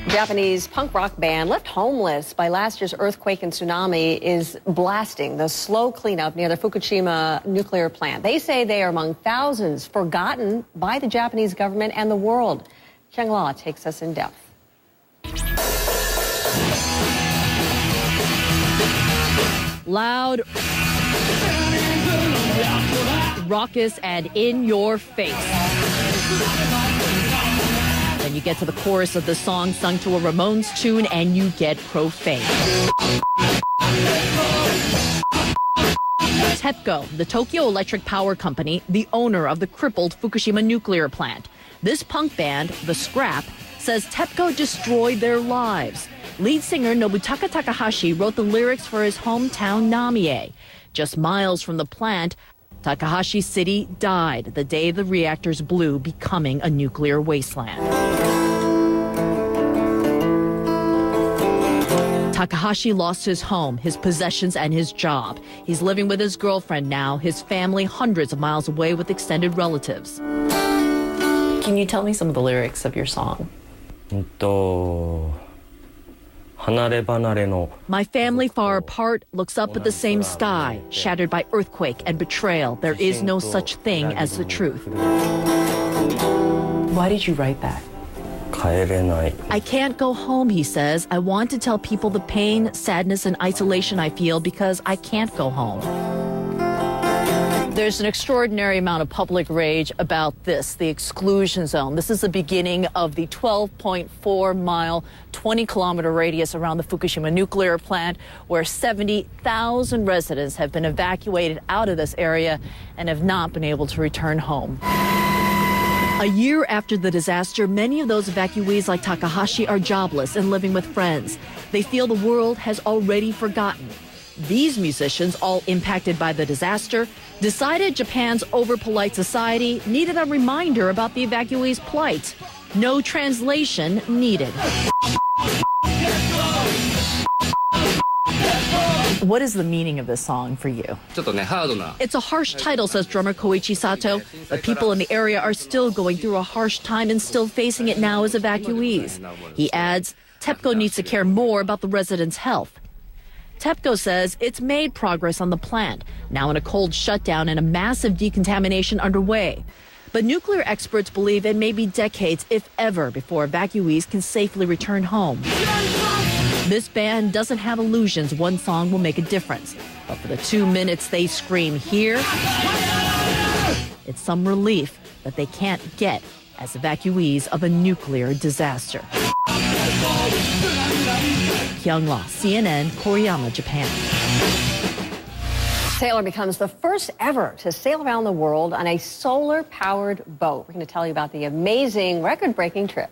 Japanese punk rock band left homeless by last year's earthquake and tsunami is blasting the slow cleanup near the Fukushima nuclear plant. They say they are among thousands forgotten by the Japanese government and the world. Cheng La takes us in depth. Loud, raucous, and in your face. Then you get to the chorus of the song sung to a Ramones tune and you get profane. TEPCO, the Tokyo Electric Power Company, the owner of the crippled Fukushima nuclear plant. This punk band, The Scrap, says TEPCO destroyed their lives. Lead singer Nobutaka Takahashi wrote the lyrics for his hometown Namie. Just miles from the plant, Takahashi City died the day the reactors blew, becoming a nuclear wasteland. Takahashi lost his home, his possessions, and his job. He's living with his girlfriend now, his family hundreds of miles away with extended relatives. Can you tell me some of the lyrics of your song? My family far apart looks up at the same sky, shattered by earthquake and betrayal. There is no such thing as the truth. Why did you write that? I can't go home, he says. I want to tell people the pain, sadness, and isolation I feel because I can't go home. There's an extraordinary amount of public rage about this, the exclusion zone. This is the beginning of the 12.4-mile, 20-kilometer radius around the Fukushima nuclear plant, where 70,000 residents have been evacuated out of this area and have not been able to return home. A year after the disaster, many of those evacuees like Takahashi are jobless and living with friends. They feel the world has already forgotten. These musicians, all impacted by the disaster, decided Japan's over-polite society needed a reminder about the evacuees' plight. No translation needed. What is the meaning of this song for you? It's a harsh title, says drummer Koichi Sato, but people in the area are still going through a harsh time and still facing it now as evacuees. He adds, TEPCO needs to care more about the residents' health. TEPCO says it's made progress on the plant, now in a cold shutdown and a massive decontamination underway. But nuclear experts believe it may be decades, if ever, before evacuees can safely return home. This band doesn't have illusions one song will make a difference. But for the 2 minutes they scream here, it's some relief that they can't get as evacuees of a nuclear disaster. Kyung La, CNN, Koriyama, Japan. Sailor becomes the first ever to sail around the world on a solar-powered boat. We're going to tell you about the amazing record-breaking trip.